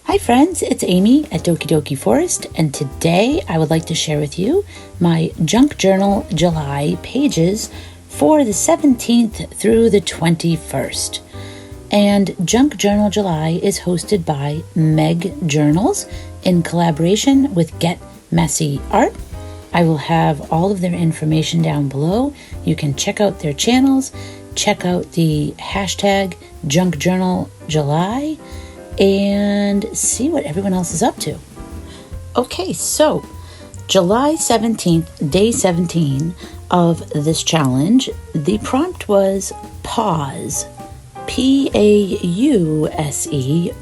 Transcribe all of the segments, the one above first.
Hi friends, it's Amy at Doki Doki Forest, and today I would like to share with you my Junk Journal July pages for the 17th through the 21st. And Junk Journal July is hosted by Meg Journals in collaboration with Get Messy Art. I will have all of their information down below. You can check out their channels, check out the hashtag Junk Journal July, and see what everyone else is up to. Okay, so July 17th, day 17 of this challenge, the prompt was pause, P-A-U-S-E,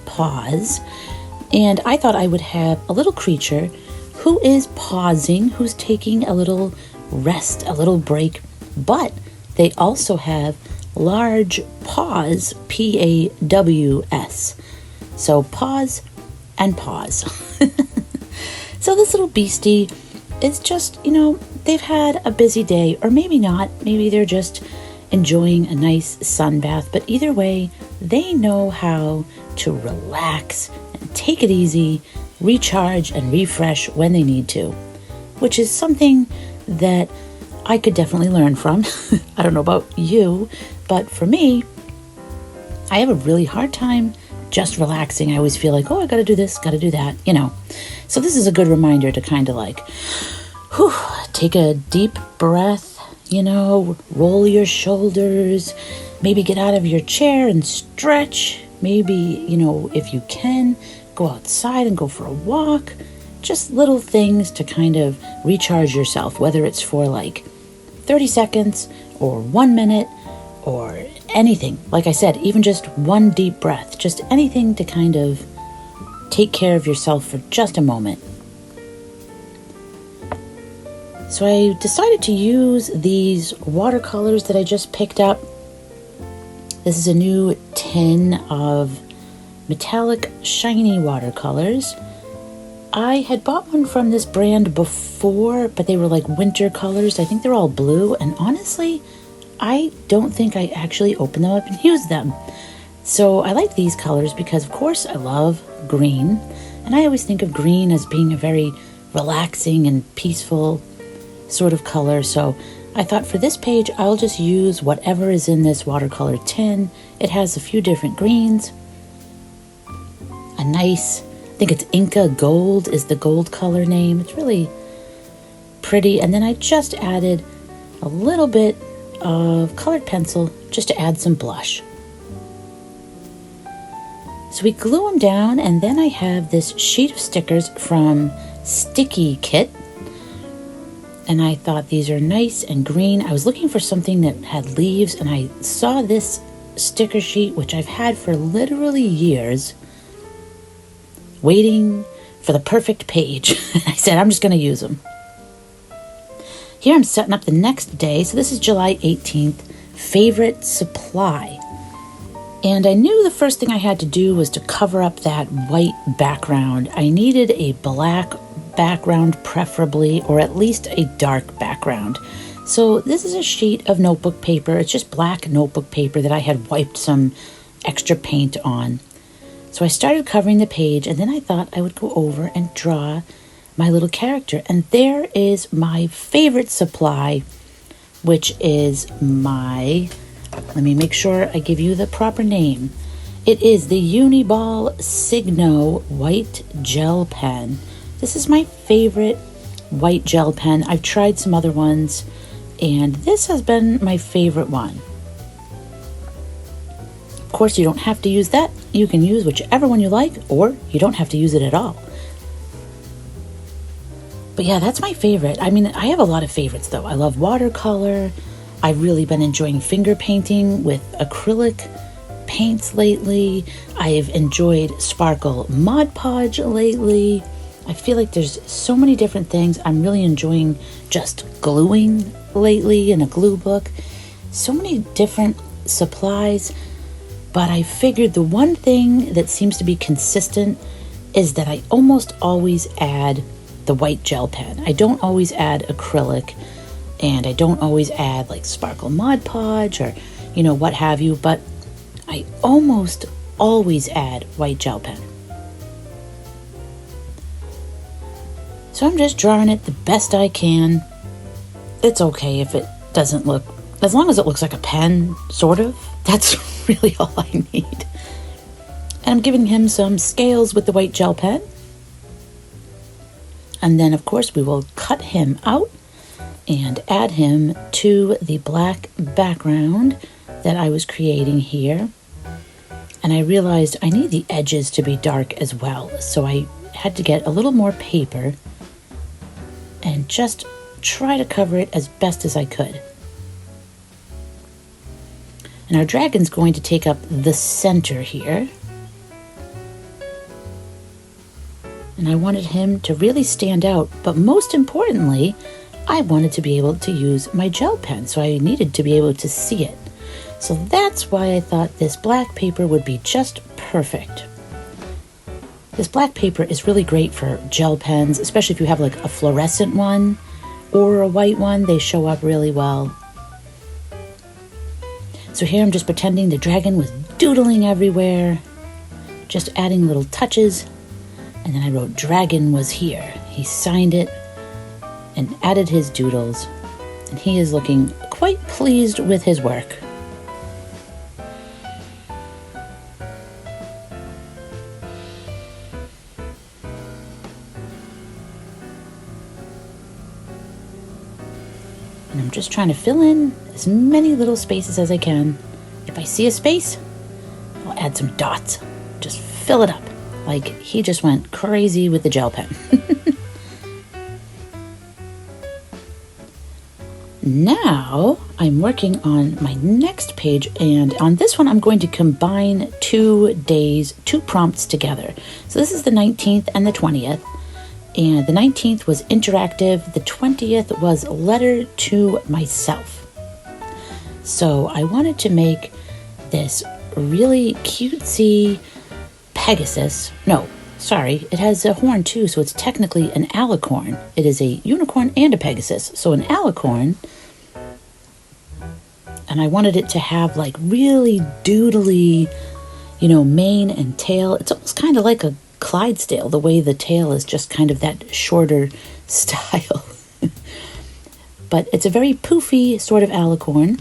pause, and I thought I would have a little creature who is pausing, who's taking a little rest, a little break, but they also have large paws, P-A-W-S. So pause and pause. So this little beastie is just, they've had a busy day, or maybe not. Maybe they're just enjoying a nice sun bath. But either way, they know how to relax and take it easy, recharge and refresh when they need to, which is something that I could definitely learn from. I don't know about you, but for me, I have a really hard time just relaxing. I always feel like, I gotta do this, gotta do that, So this is a good reminder to kind of take a deep breath, roll your shoulders, maybe get out of your chair and stretch. Maybe, if you can, go outside and go for a walk. Just little things to kind of recharge yourself, whether it's for 30 seconds or 1 minute or anything. Like I said, even just one deep breath, just anything to kind of take care of yourself for just a moment. So I decided to use these watercolors that I just picked up. This is a new tin of metallic shiny watercolors. I had bought one from this brand before, but they were winter colors. I think they're all blue, and honestly, I don't think I actually opened them up and used them. So I like these colors because, of course, I love green. And I always think of green as being a very relaxing and peaceful sort of color. So I thought for this page, I'll just use whatever is in this watercolor tin. It has a few different greens. A nice, I think it's Inca Gold is the gold color name. It's really pretty. And then I just added a little bit of colored pencil just to add some blush. So we glue them down, and then I have this sheet of stickers from Sticky Kit, and I thought these are nice and green. I was looking for something that had leaves, and I saw this sticker sheet, which I've had for literally years, waiting for the perfect page. I said, I'm just going to use them. Here I'm setting up the next day. So this is July 18th, favorite supply. And I knew the first thing I had to do was to cover up that white background. I needed a black background preferably, or at least a dark background. So this is a sheet of notebook paper. It's just black notebook paper that I had wiped some extra paint on. So I started covering the page, and then I thought I would go over and draw my little character. And there is my favorite supply, which is let me make sure I give you the proper name. It is the Uniball Signo white gel pen. This is my favorite white gel pen. I've tried some other ones, and this has been my favorite one. Of course, you don't have to use that. You can use whichever one you like, or you don't have to use it at all. But yeah, that's my favorite. I mean, I have a lot of favorites, though. I love watercolor. I've really been enjoying finger painting with acrylic paints lately. I've enjoyed sparkle Mod Podge lately. I feel like there's so many different things. I'm really enjoying just gluing lately in a glue book. So many different supplies. But I figured the one thing that seems to be consistent is that I almost always add the white gel pen. I don't always add acrylic, and I don't always add sparkle Mod Podge or what have you, but I almost always add white gel pen. So I'm just drawing it the best I can. It's okay if it doesn't look, as long as it looks like a pen, sort of. That's really all I need. And I'm giving him some scales with the white gel pen. And then, of course, we will cut him out and add him to the black background that I was creating here. And I realized I need the edges to be dark as well. So I had to get a little more paper and just try to cover it as best as I could. And our dragon's going to take up the center here. And I wanted him to really stand out, but most importantly, I wanted to be able to use my gel pen, so I needed to be able to see it. So that's why I thought this black paper would be just perfect. This black paper is really great for gel pens, especially if you have like a fluorescent one or a white one. They show up really well. So here I'm just pretending the dragon was doodling everywhere, just adding little touches. And then I wrote dragon was here. He signed it and added his doodles. And he is looking quite pleased with his work. And I'm just trying to fill in as many little spaces as I can. If I see a space, I'll add some dots. Just fill it up. Like he just went crazy with the gel pen. Now I'm working on my next page, and on this one I'm going to combine 2 days, 2 prompts together. So this is the 19th and the 20th. And the 19th was interactive, the 20th was letter to myself. So I wanted to make this really cutesy Pegasus. No, sorry, it has a horn too, so it's technically an alicorn. It is a unicorn and a Pegasus, so an alicorn. And I wanted it to have like really doodly, mane and tail. It's almost kind of like a Clydesdale, the way the tail is just kind of that shorter style. But it's a very poofy sort of alicorn.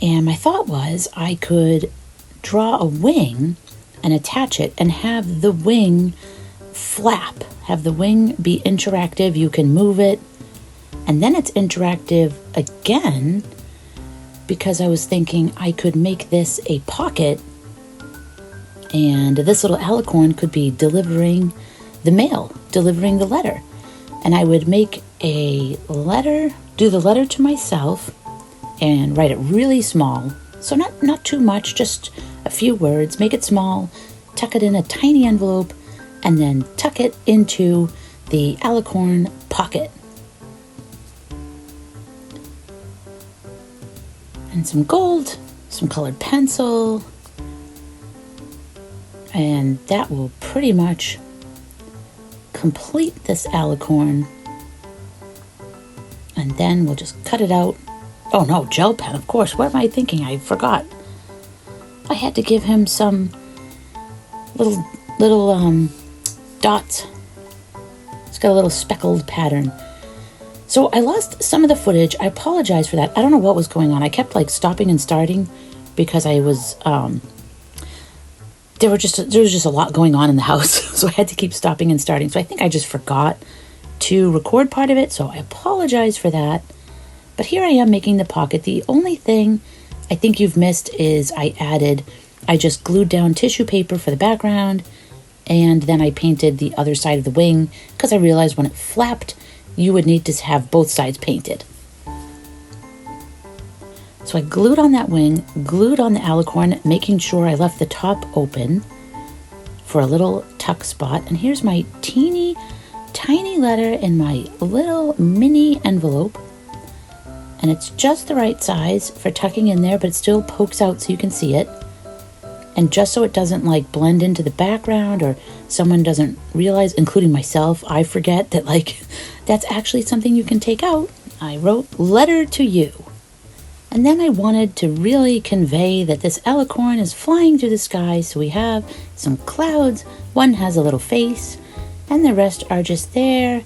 And my thought was I could draw a wing and attach it and have the wing flap, have the wing be interactive. You can move it, and then it's interactive again, because I was thinking I could make this a pocket, and this little alicorn could be delivering the mail, delivering the letter. And I would make a letter, do the letter to myself, and write it really small. So not too much, just a few words, make it small, tuck it in a tiny envelope, and then tuck it into the alicorn pocket. And some gold, some colored pencil, and that will pretty much complete this alicorn. And then we'll just cut it out. Oh no, gel pen, of course. What am I thinking? I forgot. I had to give him some little dots. It's got a little speckled pattern. So I lost some of the footage. I apologize for that. I don't know what was going on. I kept like stopping and starting because I was there was just a lot going on in the house. So I had to keep stopping and starting. So I think I just forgot to record part of it. So I apologize for that. But here I am making the pocket. The only thing I think you've missed is I just glued down tissue paper for the background, and then I painted the other side of the wing because I realized when it flapped, you would need to have both sides painted. So I glued on that wing, glued on the alicorn, making sure I left the top open for a little tuck spot. And here's my teeny tiny letter in my little mini envelope. And it's just the right size for tucking in there, but it still pokes out so you can see it. And just so it doesn't like blend into the background or someone doesn't realize, including myself, I forget that like that's actually something you can take out. I wrote letter to you. And then I wanted to really convey that this alicorn is flying through the sky. So we have some clouds. One has a little face and the rest are just there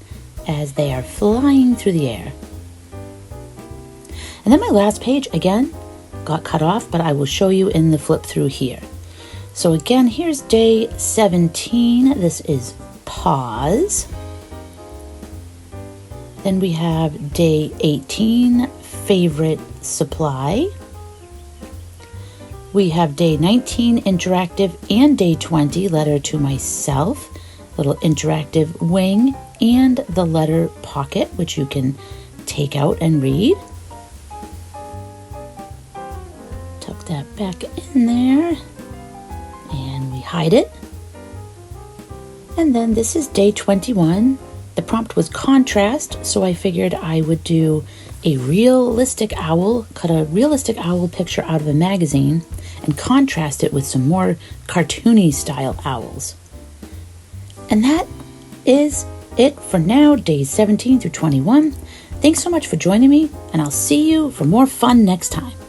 as they are flying through the air. And then my last page, again, got cut off, but I will show you in the flip through here. So again, here's day 17. This is pause. Then we have day 18, favorite supply. We have day 19, interactive, and day 20, letter to myself, little interactive wing, and the letter pocket, which you can take out and read. Tuck that back in there, and we hide it. And then this is day 21. The prompt was contrast, so I figured I would do a realistic owl, cut a realistic owl picture out of a magazine, and contrast it with some more cartoony style owls. And that is it for now, days 17 through 21. Thanks so much for joining me, and I'll see you for more fun next time.